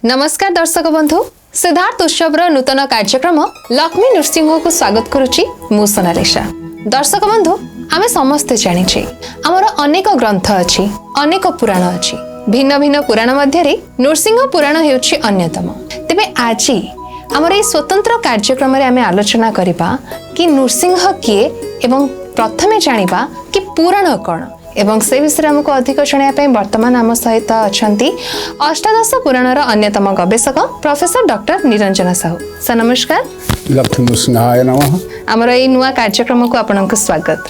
नमस्कार दर्शक बंधु सिद्धार्थ उत्सव नूतन कार्यक्रम लक्ष्मी नृसिंह को स्वागत करुच्ची मु सोनालिसा। दर्शक बंधु आमे समस्ते जानिछे आमर अनेक ग्रंथ अछि, अनेक पुराण अछि। भिन्न भिन्न पुराण मध्यरे नृसिंह पुराण हेउछि अन्यतम। तेबे आजि आमर ए स्वतंत्र कार्यक्रम रे आमे आलोचना करिबा कि नृसिंह किए एवं प्रथमे जानिबा कि पुराण कोन एवं से विषय हमको अधिक शुणा वर्तमान आम सहित अच्छा अष्टादश पुराणर अन्यतम गवेषक professor doctor Niranjan Sahu. Sir नमस्कार। लक्ष्मी नृसिंहाय नमः। आमर ये नुआ कार्यक्रम को आपनको स्वागत।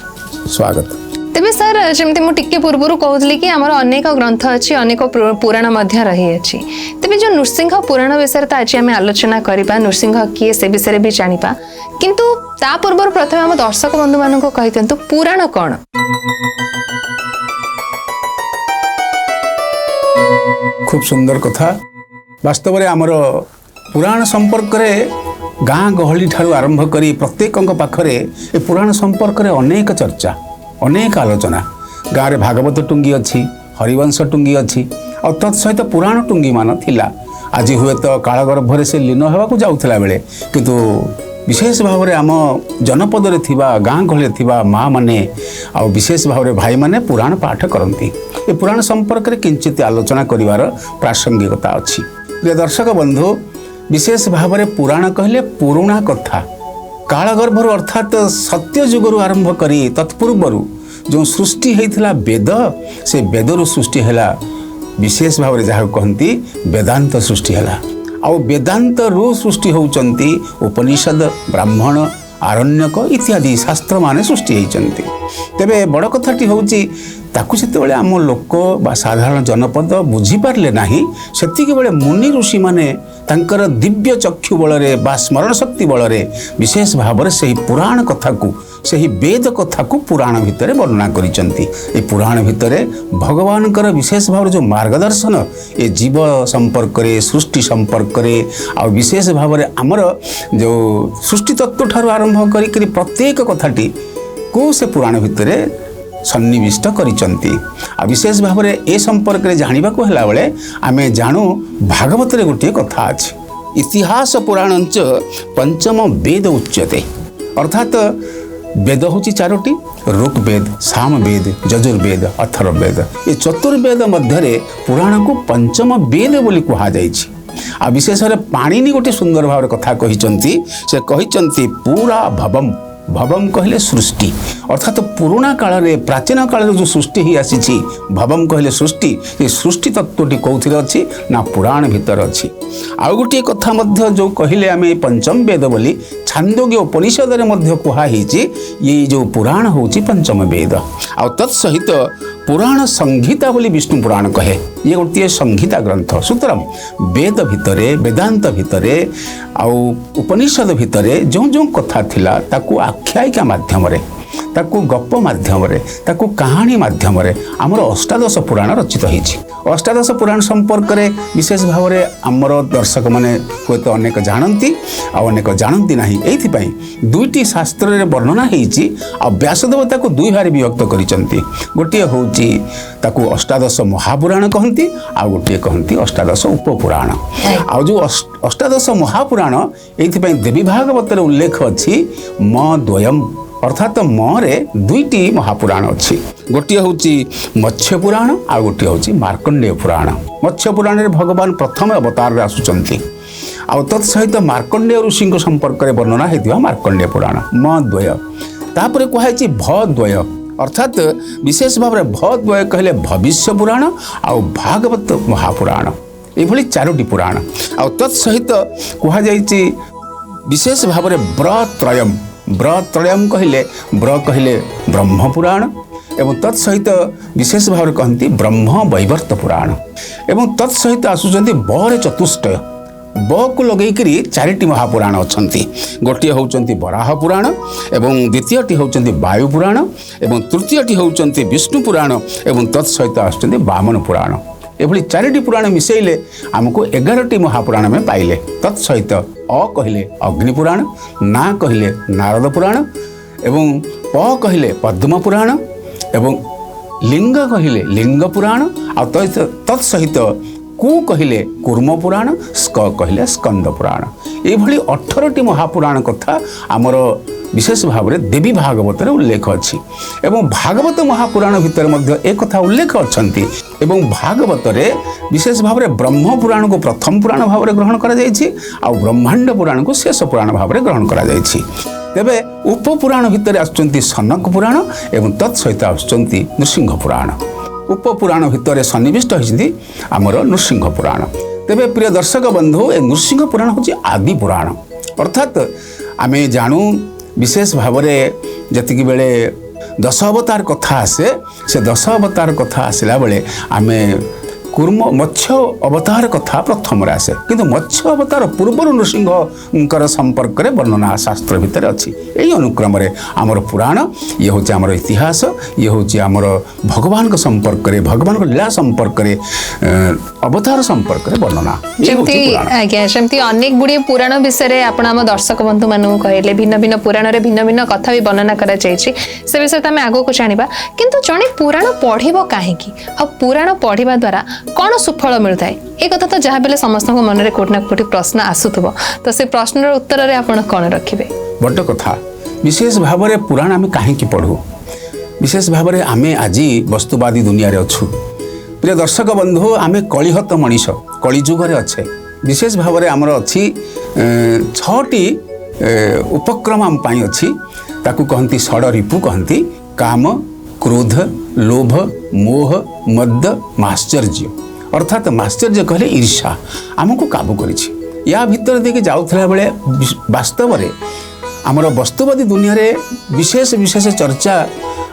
तेबे सर जमते मु टिके पूर्वरु कहउतली कि हमर अनेक ग्रंथ अछि, अनेक पुराण मध्य रही अछि। तेबे जो नृसिंह पुराण विषय त आज हम आलोचना करिबा, नृसिंह किए से विषय भी जानिबा, किंतु ता पूर्व प्रथम हम दर्शक बंधु मानन को कहितंतु पुराण कोन। खूब सुंदर कथा। वास्तव में आमर पुराण संपर्क में गाँ गहली ठारू आरंभ करी प्रत्येक पाखरे ए पुराण संपर्क में अनेक चर्चा, अनेक आलोचना। गाँव में भागवत टुंगी अच्छी, हरिवंश टुंगी अच्छी और तत्सहित पुराण टुंगी मान थिला। आज हुए तो कालगर्भरे से लीन होगा जाऊला बेले किंतु विशेष भाव में आम जनपद में थिबा गाँ गहली थिबा माँ माने और विशेष भाव में भाई माने पुराण पाठ करती। ये पुराण संपर्क में किंचित आलोचना करिवार प्रासंगिकता अच्छी। प्रिय दर्शक बंधु, विशेष भाव में पुराण कहले पुराणा कथा कालगर्भर अर्थात सत्य जुगरु आरंभ करी तत्पूर्वर जो सृष्टि होता वेद, से वेदरु सृष्टि है विशेष भाव में जहाँ कहती वेदांत सृष्टि है। आउ वेदांत रु सृष्टि होचंती उपनिषद, ब्राह्मण, आरण्यक इत्यादि शास्त्र माने सृष्टि होती। तेबे बड़ कथाटी होची ताकू सेते आम लोक बा साधारण जनपद बुझी पारले नाही, सेतिके बेले मुनि ऋषि माने तांकर दिव्य चक्षु बलरे बा स्मरण शक्ति बलरे विशेष भाव में सही पुराण कथा को, सही वेद कथा को पुराण भितर वर्णना करिसंती। ए पुराण भितर भगवान कर विशेष भाव जो मार्गदर्शन ए जीव संपर्क रे, सृष्टि संपर्क रे आ विशेष भाव में आमर जो सृष्टि तत्व ठारू आरंभ करी प्रत्येक कथाटी को से पुराण भितर सन्निविष्ट करिसंती। आ विशेष भाव में ए संपर्क में जानिबा को हला बेले आमे जानू भागवत रे गोटे कथा अछि, इतिहास पुराणंच पंचम वेद उच्यते। अर्थात वेद होची चारोटी, ऋग वेद, साम वेद, यजुर्वेद, अथर्ववेद। ये चतुर्वेद मध्य पुराण को पंचम वेद बोली कहा जाइछि। आ विशेष पाणिनि गोटे सुंदर भाव कथा कहिसंती। से कहिसंती पूरा भवम, भवम कहले सृष्टि, अर्थात पुराना काल में प्राचीन काल जो सृष्टि ही आसी भवम कहले सृष्टि। ये सृष्टि तत्वटी कौथिले अच्छी ना पुराण भितर अच्छी। आउ गोटे कथा मध्य जो कहले आमे पंचम वेद बोली छांदोग्य उपनिषद रे मध्य कहा हिची ये जो पुराण होची पंचम वेद। आ तत्सहित पुराण संहिता बोली विष्णु पुराण कहे, ये गोटे संहिता ग्रंथ। सूत्रम वेद भितरे, वेदांत भितरे आउ उपनिषद भितरे जो जो कथा थिला ताकू आख्यायिका माध्यम रे, ताकू गप माध्यम रे, ताकू कहानी माध्यम रे आमर अष्टादश पुराण रचित होइछि। अष्टादश पुराण संपर्क रे विशेष भाव में आमर दर्शक माने हुए तो अनेक जानती आ अनेक जानती नाही। एथि पई दुईटी शास्त्र रे वर्णना होइछि आ व्यासदेव ताकू दुई भाग विभक्त करिसंती। गोटे होउछि ताकू अष्टादश महापुराण कहंती, आ गोटे कहंती अष्टादश उपपुराण। आ जो अष्टादश महापुराण एथि पई देवी भागवत रे उल्लेख अछि म द्वयम, अर्थात मरे दुईटी महापुराण अच्छी। गोटे होची मत्स्य पुराण आ गोटे होची मार्कंडेय पुराण। मत्स्य पुराण रे भगवान प्रथम अवतार रे आसुचंती आ तत्सहित मार्कंडेय ऋषि संपर्क में वर्णना होता मार्कंडेय पुराण म द्वय। तापर कहुई भद्वय, अर्थात विशेष भाव में भद्वय कहले भविष्य पुराण आ भागवत महापुराण, ये चारोटी पुराण। आ तत्सहित कहुई विशेष भाव में ब्रत्रयम, ब्रत्रयम कहले ब्र कहले ब्रह्म पुराण एवं तत्सहित विशेष भाव में कहती ब्रह्म वैवर्त पुराण एवं तत्सहित आसुचंती बर चतुष्टय। ब को लगेकरी चारिटी महापुराण अच्छी। गोटे होचंती वराह पुराण एवं द्वितीयटी होचंती वायु पुराण एवं तृतीयटी होचंती विष्णु पुराण एवं तत्सहित आसुचंती वामन पुराण। एभली चारिटी पुराण मिसेले आमको 11टी महापुराण में पाइले। तत्सहित अ कहले अग्निपुराण, ना कहले नारद पुराण एवं प कहले पद्म पुराण एवं लिंग कहले लिंग पुराण। आ तत्सहित कु कहले कूर्म पुराण, स्क कहले स्कंद पुराण। एभली 18टी महापुराण कथा आमर विशेष भाव में देवी भागवत उल्लेख अच्छी एवं भागवत महापुराण भितर मध्य एक कथा उल्लेख अच्छी एवं भागवत विशेष भाव में ब्रह्म पुराण को प्रथम पुराण भाव में ग्रहण करा जायछि आउ ब्रह्मांड पुराण को शेष पुराण भाव में ग्रहण करा जायछि। तेबे उपपुराण भितर आसुचंती सनक पुराण एवं तत्सहित आसुचंती नृसिंह पुराण। उपपुराण भितर सन्निविष्ट होइछन्ती आमर नृसिंह पुराण। तेबे प्रिय दर्शक बंधु ए नृसिंह पुराण होछि आदि पुराण अर्थात आमे जानू विशेष भाव में जतिक बेले दश अवतार कथा आसे से दश अवतार कथा आसला बेले आमे कूर्म मत्स्य अवतार कथा प्रथम आसे किंतु मत्स्य अवतार पूर्व नृसिंह संपर्क में वर्णना शास्त्र भितर अच्छी। यही अनुक्रम आमर पुराण ये हूँ आमर इतिहास ये हूँ आमर भगवान संपर्क में भगवान लीला संपर्क में अवतार संपर्क में वर्णना। आज्ञा सेमती अनेक गुड़िए पुराण विषय आपण आम दर्शक बंधु मानू कहले भिन्न भिन्न पुराण रे भिन्न भिन्न कथा भी वर्णना करा जायछि से विषय तो आम आगो को जानिबा किंतु जणे पुराण पढ़िबो काहेकि आ पुराण पढ़िबा द्वारा कौन सुफल मिलता है एक कथा तो जहाँ बेले समस्त मन में कोटना कोटी प्रश्न आसुथबो तो से प्रश्नर उत्तर रे आपण कौन रखिबे बड़ कथा विशेष भाव में पुराण आम कहीं पढ़ू विशेष भाव में आम आज वस्तुवादी दुनिया रे अच्छु। प्रिय दर्शक बंधु आम कलिहत मनीष कलिजुगे अच्छे विशेष भाव में आमर अच्छी 6टी उपक्रम आम पाई अच्छी ताकू कहती षड रिपु कहती काम क्रोध लोभ मोह मद माश्चर्य अर्थात माश्चर्य कहले ईर्षा आमको काबू करिछि। या भितर देके जाउथला बेले वास्तव में आमर वस्तुवादी दुनिया रे विशेष विशेष चर्चा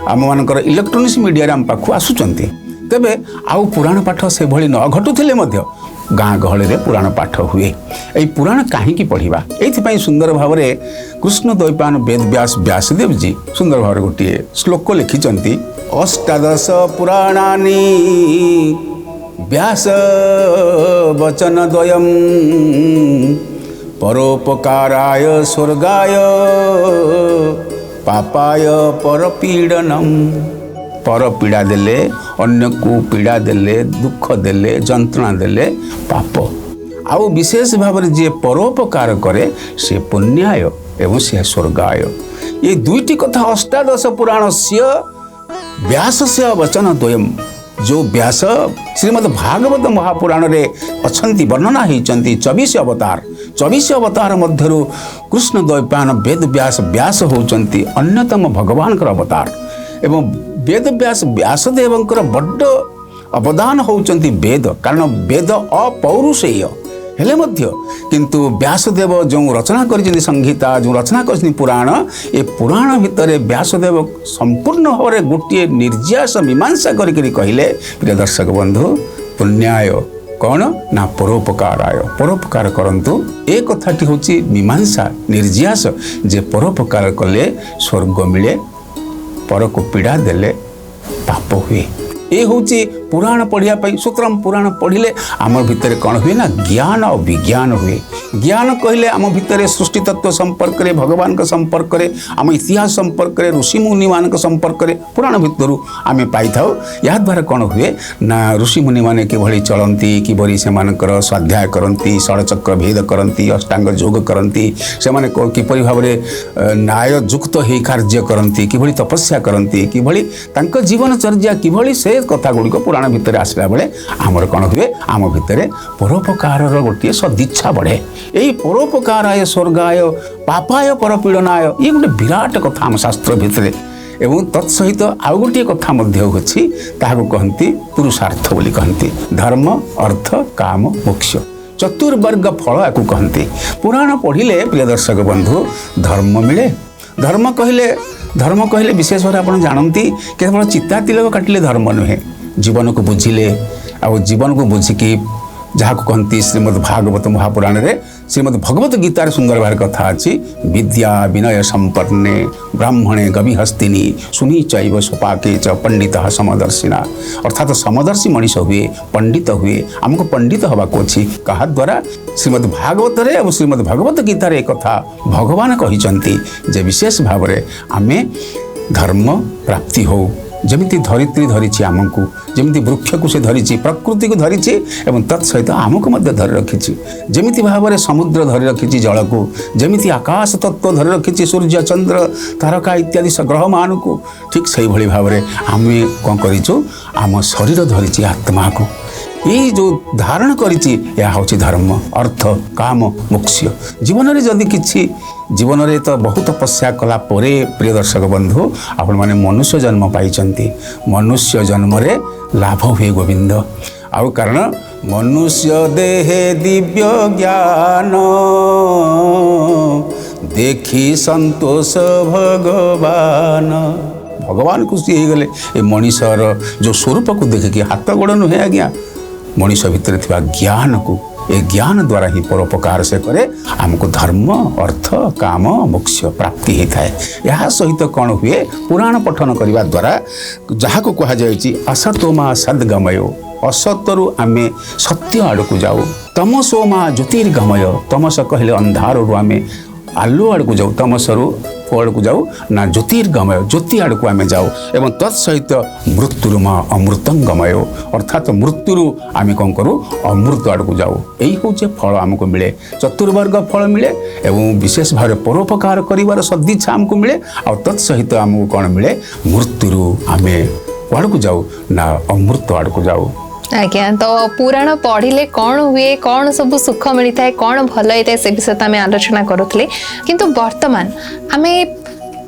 आम मानकर इलेक्ट्रोनिक्स मीडिया आम पाखु आसुचंती। तेबे आउ पुराण पाठ से भली न घटुथिले मध्य गाँ गहल रे पुराण पाठ हुए। यही पुराण कहीं पढ़ा ये सुंदर भाव में कृष्ण द्वैपायन वेद व्यास व्यासदेव जी सुंदर भाव में गोटे श्लोक लिखिंट अष्टादश पुराणानि व्यास वचन द्वयम् परोपकाराय स्वर्गाय पापाय परपीडनम। पर पीड़ा देले अन्य को पीड़ा देले दुख देले जंत्रणा देले पाप आउ विशेष भाव में जी परोपकार करे से पुण्याय एवं से स्वर्गाय। ये दुईटी कथा अष्टादश पुराण से व्यास से वचन द्वयम जो व्यास श्रीमद् भागवत महापुराण रे अच्छी वर्णना होती 24 अवतार 24 अवतार मध्यरु कृष्ण द्वैपायन वेद व्यास व्यास होती अन्यतम भगवान अवतार एवं वेद व्यास व्यासदेवंकर बड्ड अवदान होउचंती वेद कारण वेद अपौरुषेय हेले मध्य किंतु व्यासदेव जो रचना कर संहिता जो रचना कर पुराण ए पुराण भितर व्यासदेव संपूर्ण भाव में गोटे निर्यास मीमांसा करके कहले प्रिय दर्शक बंधु पुण्याय कौन ना परोपकाराय परोपकार करंतु एक कथाटी होची मीमांसा निर्यास जे परोपकार कले स्वर्ग मिले पर को पीड़ा देले पाप हुए। ये हूँ पुराण पढ़िया सूत्रम पुराण पढ़िले आम भितर कौन हुए ना ज्ञान और विज्ञान हुए। ज्ञान कहले आम भितर सृष्टि तत्व संपर्क में भगवान का संपर्क में आम इतिहास संपर्क में ऋषि मुनि मान संपर्क में पुराण भितर आम पाई था। या द्वारा कौन हुए ना ऋषि मुनि मैंने किभली चलती किभली से स्वाध्याय करती षड़चक्र भेद करती अष्टांग योग करती से किपरि भाव में न्याय युक्त हो कार्य करती किभली तपस्या करती किभली तांको जीवनचर्या किभली से कथा गुड़िक पुराण भितर आसला बेले आमर कौन हुए आम भितर परोपकार गोटे सदिच्छा बढ़े। यही परोपकाराय स्वर्गाय पापाय परपीड़नाय ये गोटे विराट कथा आम शास्त्र भितर एवं तत्सहित आउ गोटे कथा अच्छी ताहाको कहती पुरुषार्थ बोली कहती धर्म अर्थ काम मोक्ष चतुर्वर्ग फल या कहती। पुराण पढ़िले प्रिय दर्शक बंधु धर्म मिले। धर्म कहले विशेष भाव आप जानती केवल चिता तिलक काटिले धर्म नुहे जीवन को बुझिले आ जीवन को बुझिकी जहाँ को कहती श्रीमद् भागवत महापुराण रे श्रीमद् भगवत गीतार सुंदर भार कथा अच्छी विद्या विनय संपन्ने ब्राह्मणे गविहस्तिनी सुनी चैव सोपाके च पंडित समदर्शिना अर्थात समदर्शी मनीष हुए पंडित हुए आमको पंडित हवाक अच्छी कहा द्वारा श्रीमद् भागवत रे और श्रीमद् भगवत गीतार एक कथा भगवान कहिचंती जे विशेष भाव में आमे धर्म प्राप्ति हो जमिति धरित्री धरिछि आमको जमिति वृक्ष को से धरिछि प्रकृति को धरिछि एवं तत्सहित आमको मध्य धरि रखिछि जमिति भाବରେ समुद्र धरि रखिछि जल को जमिति आकाश तत्व धरि रखिछि सूर्य चंद्र तारका इत्यादि ग्रह मान को ठीक सही भली भाବରେ आमे कोन करिछु आम शरीर धरिछि आत्मा को ये जो धारण करिछि या होछि धर्म अर्थ काम मोक्ष जीवन रे जदि किछि जीवन रे तो बहुत तपस्या कला परे प्रिय दर्शक बंधु आपण माने मनुष्य जन्म पाइचंती मनुष्य जन्म रे लाभ हुए गोविंद आउ कारण मनुष्य देहे दिव्य ज्ञान देखी संतोष भगवान भगवान खुशी हो गले ए मनीषर जो स्वरूप को देखिए हाथ गोड़ नुहे आज्ञा मनीष भितर थिबा ज्ञान को ए ज्ञान द्वारा ही परोपकार से करे हमको धर्म अर्थ काम मोक्ष प्राप्ति होता है यह सहित कौन हुए पुराण पठन करने द्वारा जहाँ को कह जाए असतोमा सद्गमय असतरु आमे सत्य आड़ को जाऊ तमसोमा ज्योतिर्गमय तमस कहले अंधारू आमे आलु आड़ को जाऊ तमसरु आड़ को जाऊ ना ज्योतिर्गमय ज्योति आड़ को आमे जाऊ एवं तत्सहित मृत्युरुमा अमृतंगमय अर्थात मृत्युरु आमे कौन करूँ अमृत आड़ को जाऊ यही हूँ फल आमको मिले चतुर्वर्ग फल मिले एवं विशेष भाव परोपकार कर सदिच्छा आमको मिले और तत्सहित आमको कौन मिले मृत्युरु आमे आड़ को जाऊ ना अमृत आड़ को जाऊ आज्ञा तो पुराण पढ़िले कौन हुए कौन सब सुख मिलता है कौन भल होता है से विषय आम आलोचना करुले किंतु वर्तमान आम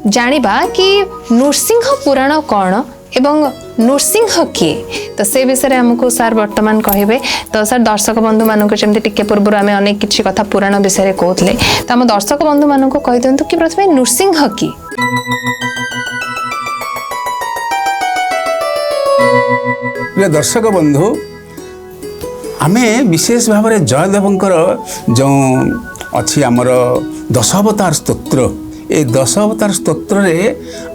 जानिबा कि नृसिंह पुराण कौन एवं नृसिंह किए तो से विषय आमको सार वर्तमान कहे तो सार दर्शक बंधु मानक जमी टिके पूर्व आम अनेक किसी कथा पुराण विषय कहते तो आम दर्शक बंधु मानक कही दिंतु कि प्रथम नृसिंह किए प्रिय दर्शक बंधु आमे विशेष भाव में जयदेवंकर जो अच्छी आमर दशावतार स्तोत्र ए दशावतार स्तोत्र रे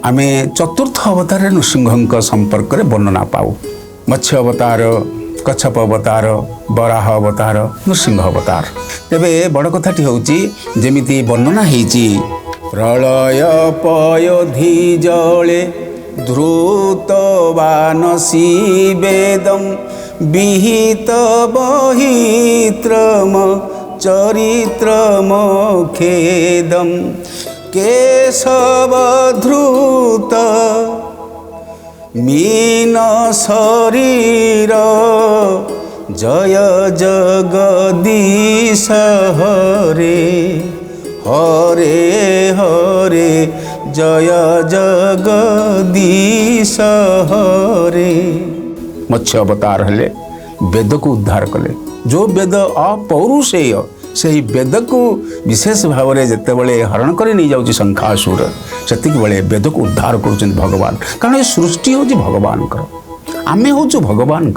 आमे चतुर्थ अवतार नृसिंह संपर्क में वर्णना पाऊ मत्स्य अवतार कच्छप अवतार बराह अवतार नृसिंह अवतार तेबे बड़ कथाटी होउची जेमिति वर्णना हेची प्रलय पयोधि जले ध्रुत वानसी वेदम विहित बहित्रम चरित्रम खेदम केशव ध्रुत मीन शरीर जय जगदीश हरे हरे हरे जय जगदीश हरे मत्स्य अवतार हेले वेद को उद्धार कले जो वेद अपौरुषेय से वेद को विशेष भाव में जिते बड़े हरण कर नहीं जाऊँ शंखासुर से बेले वेद को उद्धार कर भगवान कारण ये सृष्टि हूँ भगवान आमे हूँ भगवान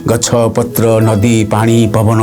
गछ पत्र नदी पानी पवन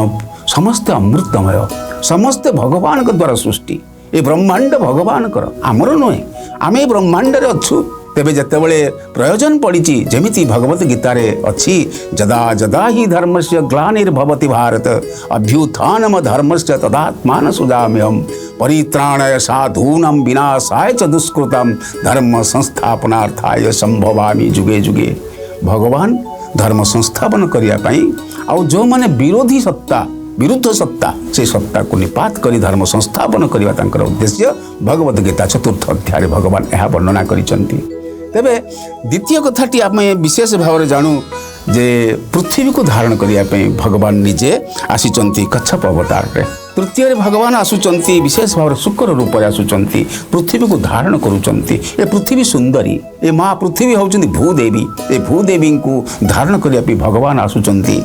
समस्त अमृतमय समस्त भगवान द्वारा सृष्टि ये ब्रह्मांड भगवान आमर नुहे आम ब्रह्मांड अच्छु तेबे जेतेबेले प्रयोजन पड़ी जमिति भगवत गीतार अच्छी जदा जदा ही धर्मस्य ग्लानिर्भवति भारत अभ्युत्थानम धर्मस्य तदात्मान सुजाम्यहम् परित्राणाय साधूनां विनाशाय च दुष्कृतं धर्म संस्थापनार्थाय संभवामि जुगे जुगे भगवान धर्म संस्थापन करिया पई आउ जो माने विरोधी सत्ता विरुद्ध सत्ता से सत्ता को निपात करी धर्म संस्थापन करने तांकर उद्देश्य भगवद गीता चतुर्थ अध्याय भगवान यह वर्णना करिसंती तेबे द्वितीय कथाटी आम विशेष भाव में जानू जे पृथ्वी को धारण करने भगवान निजे आसीचंती कच्छप अवतार रे तृतीय भगवान आसुचंती विशेष भाव शुक्र रूप में आसुचंती पृथ्वी को धारण करुचंती ए पृथ्वी सुंदरी ए माँ पृथ्वी होउचंती भूदेवी ए भूदेवी को धारण करने भगवान आसुचंती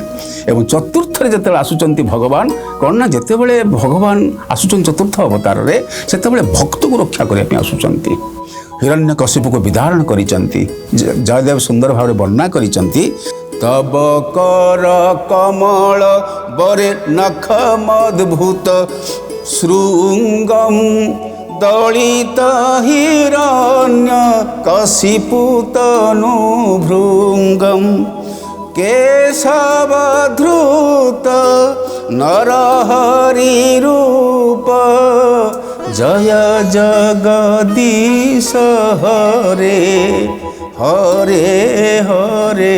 एवं चतुर्थ जिते आसुचंती भगवान कौन ना जितेबले भगवान आसुचंती चतुर्थ अवतार रे सेतेबले भक्त को रक्षा करने आसुचंती हिरण्यकशिपु को विदारण करिचंती जयदेव सुंदर भाव वर्णना करिचंती तब कर कमल बरे नख मद्भुत श्रृंगम दलित हिरण्य कशिपु तनु भृंगम केशव धृत नरहरि रूप जय जगदीश हरे हरे हरे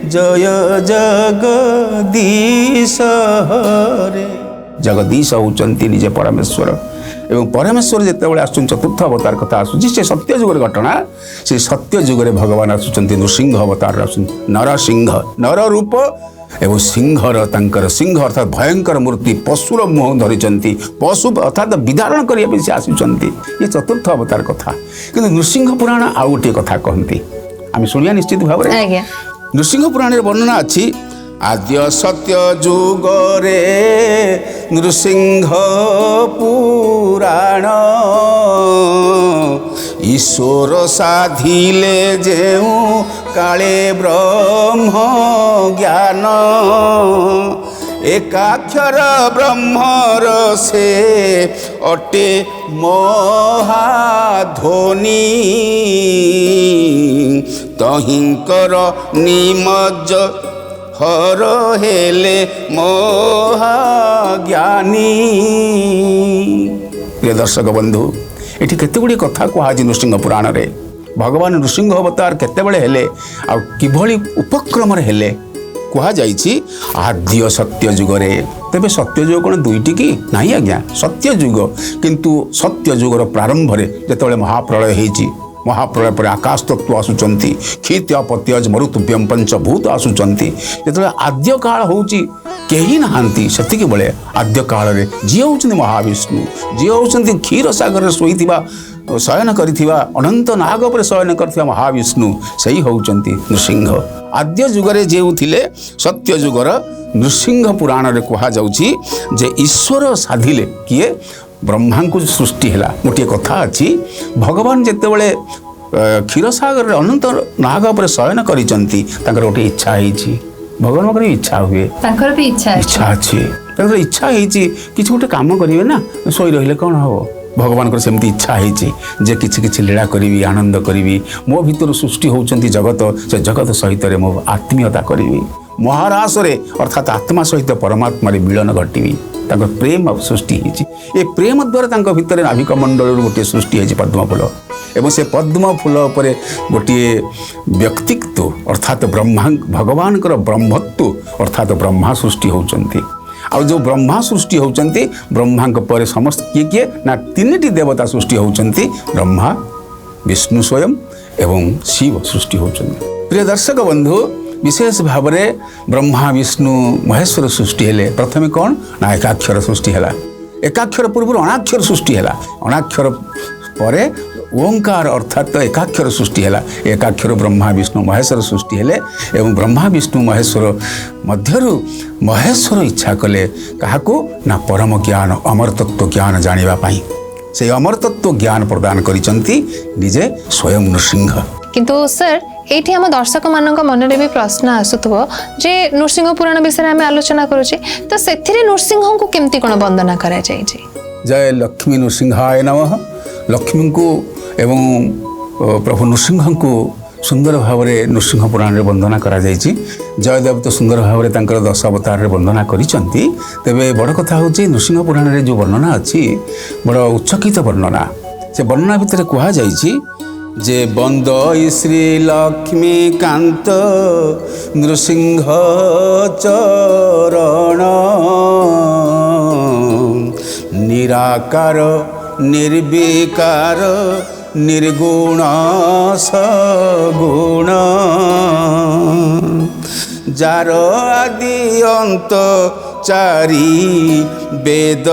जय जगदीश हरे। जगदीश होउचंती निजे परमेश्वर एवं परमेश्वर जितेबाला आसुन चतुर्थ अवतार कथा आसूँ से सत्य जुगर घटना से सत्य जुगर भगवान आसुंच नृसिंह अवतार आसुन नरसिंह नर रूप एवं सिंहर तांकर सिंह अर्थात भयंकर मूर्ति पशुर मुह धरी पशु अर्थात विधारण करने से आसुंच ये चतुर्थ अवतार कथा किंतु नृसिंह पुराण आउ गोटे कथा कहती आम शुणिया निश्चित भाव में। नृसिंह पुराण वर्णना अच्छी आद्य सत्य जुगरे नृसिंह पुराण ईश्वर साधिले जेऊ काले ब्रह्म ज्ञान एकाक्षर ब्रह्मर से अटे महाध्वनि तहिंकर निमज्ज हर हेले महाज्ञानी। प्रिय दर्शक बंधु एठी केते गुडी कथा कहुछि नृसिंह पुराण रे भगवान नृसिंह अवतार केतेबेले हेले आ किभଳି उपक्रम रे हेले कहा जाइछि आद्य सत्य जुगरे। तेबे सत्य जुग कोन दुईटी की नाही आज्ञा सत्य जुग किंतु सत्य जुगर प्रारंभ रे जेतेबेले महाप्रलय हेछि महाप्रलय पर आकाश तत्व आसुचंती क्षित्य पत्यज मरुतुभ्यम पंचभूत आसुचंती जेतेबेले आद्य काल होउछि केही नहांती सेतिके बेले आद्य काल रे जी होउछन्ति महाविष्णु जी होउछन्ति क्षीर सागर रे सोईथिबा शयन करिथिबा अनंत नाग पर शयन करथिबा महाविष्णु सही होउछन्ति नृसिंह। आद्य जुगरे जे थिले सत्य जुगर नृसिंह पुराण रे कहा जाउछि जे ईश्वर साधिले किए ब्रह्मा को सृष्टि है गोटे कथा अच्छी भगवान जितेबले क्षीरसागर अनंत नाग पर शयन करिसंती गोटे इच्छा होती भगवान इच्छा हुए इच्छा अच्छी इच्छा होती किसी गोटे कम करेंगे ना शोई रही कौन हम भगवान को सेमती इच्छा होती जे किसी लीला करी आनंद करी मो भीतर सृष्टि होती जगत से जगत सहित मो आत्मीयता करी महारास अर्थात आत्मा सहित परमात्मा मिलन घटी प्रेम सृष्टि ये प्रेम द्वारा भितर नाभिक मंडल गोटे सृष्टि है पद्म फूल एवं से पद्म फूल पर गोटे व्यक्तित्व अर्थात ब्रह्मा भगवान ब्रह्मत्व अर्थात ब्रह्मा सृष्टि होती आ जो ब्रह्मा सृष्टि होती ब्रह्मा पर समस्त किए किए ना तीन देवता सृष्टि होती ब्रह्मा विष्णु स्वयं एवं शिव सृष्टि होती। प्रिय दर्शक बंधु विशेष भाव में ब्रह्मा विष्णु महेश्वर सृष्टि हेले प्रथमे कौन ना एकाक्षर सृष्टि है एकाक्षर पूर्व अणाक्षर सृष्टि है अणाक्षर पर ओंकार अर्थात एकाक्षर सृष्टि है एकाक्षर ब्रह्मा विष्णु महेश्वर सृष्टि हेले एवं ब्रह्मा विष्णु महेश्वर मध्यरु महेश्वर इच्छा कले काहाकू ना परम ज्ञान अमरतत्व ज्ञान जानिबा पाई से अमरतत्व ज्ञान प्रदान करिसंती निजे स्वयं नृसिंह। किंतु सर एठी हम दर्शक मानक मन रे भी प्रश्न आसुथबो जे नृसिंह पुराण विषय में आलोचना करूची तो सेथिरे नृसिंह को केमती कोन वंदना करा जाय छी। जय लक्ष्मी नृसिंहाय नमः। लक्ष्मी को एवं प्रभु नृसिंह को सुंदर भाव में नृसिंह पुराण रे वंदना करा जाय छी। जयदेव तो सुंदर भाव में तांकर 10 अवतार रे वंदना करिसंती तेबे बड़ कथा होची नृसिंह पुराण रे जो वर्णना अछि बड़ उच्चकित वर्णना से वर्णना भितर कहा जाय छी जे बंदई श्री लक्ष्मी कांत नृसिंह चरण निराकार निर्विकार निर्गुण सगुण जार आदि अंत चारि वेद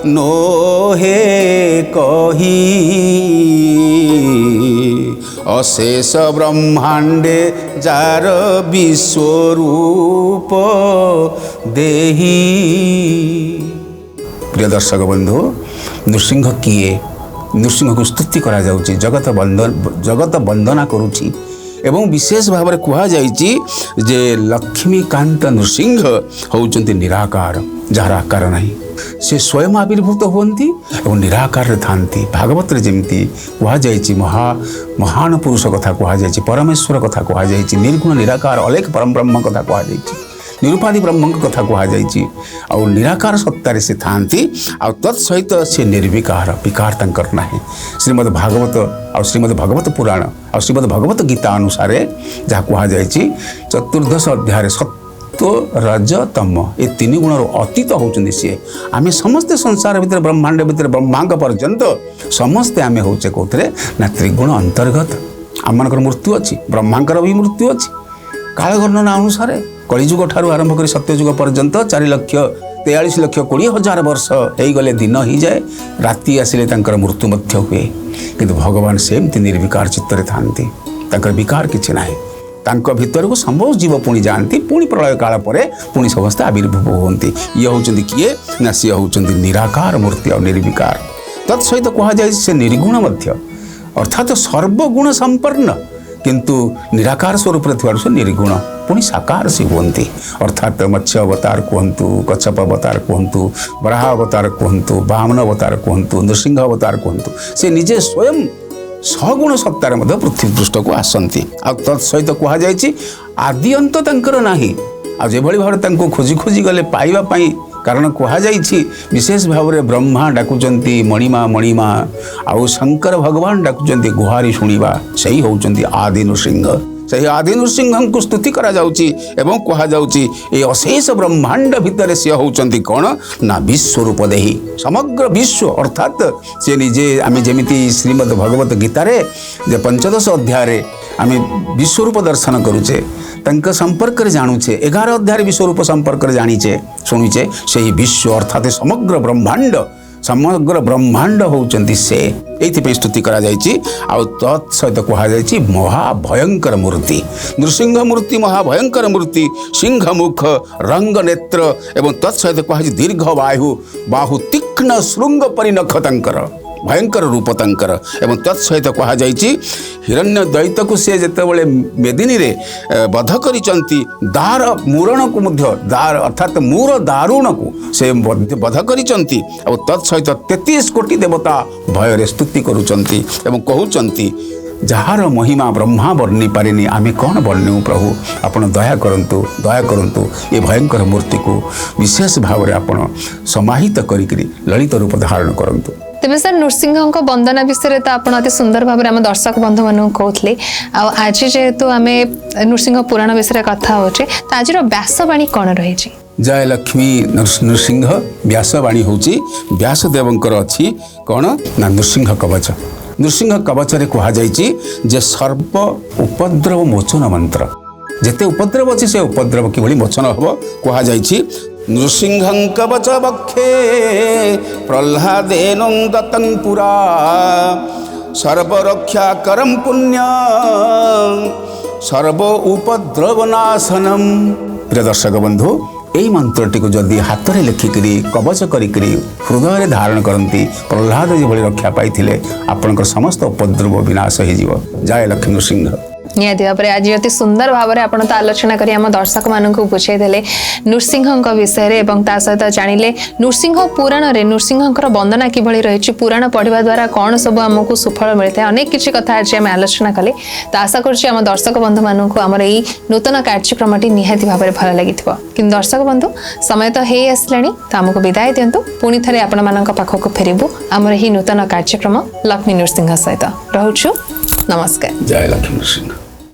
नोहे कही अशेष ब्रह्मांडे जार विश्वरूप देही। प्रिय दर्शक बंधु नृसिंह किए नृसिंह को स्तुति करा जाउची जगत वंदना करुची एवं विशेष भाव में कहा जाइछि जे लक्ष्मीकांत नृसिंह होउचंती निराकार जार आकार नहीं से स्वयं आविर्भूत होती और निराकार थांती भागवत रे जेमती कहा जाइछि महान पुरुष कथा कहा जाइछि परमेश्वर कथा कहा जाइछि निर्गुण निराकार अलेख परम ब्रह्म कथा कहा जाइछि निरुपाधि ब्रह्म कथा कहुई आउ निराकार सत्तार से था आउ तत्सहित से निर्विकार विकार तंकर ना श्रीमद् भागवत आ श्रीमद् भगवत पुराण आ श्रीमद् भगवत गीता अनुसार जहाँ कहुई चतुर्दश अध्याय सत्व रज तम ये तीन गुणर अतीत होती सी आम समस्ते संसार भितर ब्रह्मांड भितर ब्रह्मांड पर्यंत समस्ते आम होचे कौन ना त्रिगुण अंतर्गत आमर मृत्यु अच्छी ब्रह्मांकर भी मृत्यु अच्छी काल गणना अनुसार कलिजुग ठारू आरंभ कर सत्यजुग पर्यंत 4,43,20,20 वर्ष हो गले दिन ही जाए राति आसिले तांकर मृत्यु मध्य हुए किंतु भगवान सेमती निर्विकार चित्तरे थांती विकार किछि नाही तांको भितर को समस्त जीव पुणी जाती पुणी प्रलय काल पर पुणी समस्त आविर्भूत होती ये होचंदी किए ना सी होचंदी निराकार मूर्ति और निर्विकार तत्सहित कहुई से निर्गुण मध्य अर्थात सर्वगुण संपन्न किंतु निराकार स्वरूप से निर्गुण पुणी साकार से हुंती अर्थात मत्स्य अवतार कहतु कच्छप अवतार कहतु वराह अवतार कहतु वामन अवतार कहतु नृसिंह अवतार कहतु से निजे स्वयं सगुण सत्तार पृथ्वी पृष्ठ को आसती आ तत्सहित कहुई आदि अंत तंकर नाही आ जेभଳି भाव खोजी खोजी गले पाइबा पाई कारण कहुई विशेष भाव में ब्रह्मा डाकुचंती मणिमा मणिमा आउ शंकर भगवान डाकुचंती गुहारी शुणिबा सही होउचंती आदि नृसिंह सही आदि नृसिंह को स्तुति करा जाउची एवं कहा जाउची ए अशेष ब्रह्मांड भितर से होउचंती कौन ना विश्वरूप देही समग्र विश्व अर्थात से निजे आम जेमिति श्रीमद् भगवत गीतार जे 15 अध्याय आम विश्वरूप दर्शन करुचे तंक संपर्क जानुचे 11 अध्याय विश्वरूप संपर्क जानीचे शुणुचे से ही विश्व अर्थात समग्र ब्रह्मांड होउचंती से एथि स्तुति करा जायछि आ तत्सहित कहुई महाभयंकर मूर्ति नृसिंह मूर्ति महाभयंकर मूर्ति सिंह मुख रंग नेत्र एवं तत्सहित कहुई दीर्घ बाहु तीक्ष्ण श्रृंग परिनख तंकर भयंकर रूप तंकर एवं तत्सहित कहुई हिरण्य दैत्य को सी जिते मेदिनी रे बध करिचंती दार मूरण को मध्य दार अर्थात मूर दारुण को से बध करिचंती और तत्सहित 33 कोटी देवता भय स्तुति करुचंती एवं कहउचंती जार महिमा ब्रह्मा वर्णी पारिनी आमे कौन वर्ण्यू प्रभु आपण दया करंतु ये भयंकर मूर्ति को विशेष भाव में आपण समाहित करिकरी ललित रूप धारण करंतु तेज सर नृसिंह वंदना विषय तो आप अति सुंदर भाव में दर्शक बंधु मानक कहते आज जेहेतु आम नृसिंह पुराण विषय कथा होचे तो आज व्यासवाणी कौन रही जय लक्ष्मी नृसिंह व्यासवाणी होची व्यासदेवंकर अच्छी कौन ना नृसिंह कवच नृसिंह कवच कहुई जे सर्प उपद्रव मोचन मंत्र जेते उपद्रव अच्छी से उपद्रव किभली मोचन हम कहुई नृसिंहं कवच वक्षे प्रह्लादेन दत्तं पुरा सर्वरक्षा करम पुण्य सर्व उपद्रवनाशनम। प्रिय दर्शक बंधु यही मंत्रटी को जदि हाथ में लिखिकी कवच करी हृदय धारण करती प्रह्लाद जो रक्षा पाई आपंकर समस्त उपद्रव विनाश हो। जय लक्ष्मी नृसिंह। निहाती भाव में आज अति सुंदर भाव में आपड़ तो आलोचना करी आम दर्शक मानक बुझेदेले नृसिंह विषय एवं ता सहित जानिले नृसिंह पुराण रे नृसिंह वंदना किभली रही पुराण पढ़ा द्वारा कौन सब आमको सुफल मिलता है अनेक किसी कथा आज आम आलोचना कले तो आशा करुँ दर्शक बंधु मानक आमर यही नूतन कार्यक्रम निहाती भाव में भल लगी कि दर्शक बंधु समय तो हो आसला तो आमको विदाय दिंतु पुणी थे आपण मान पाखक फेरबू आमर यही नूतन कार्यक्रम लक्ष्मी नृसिंह सहित रोचु नमस्कार। जय लक्ष्मी नृसिंह।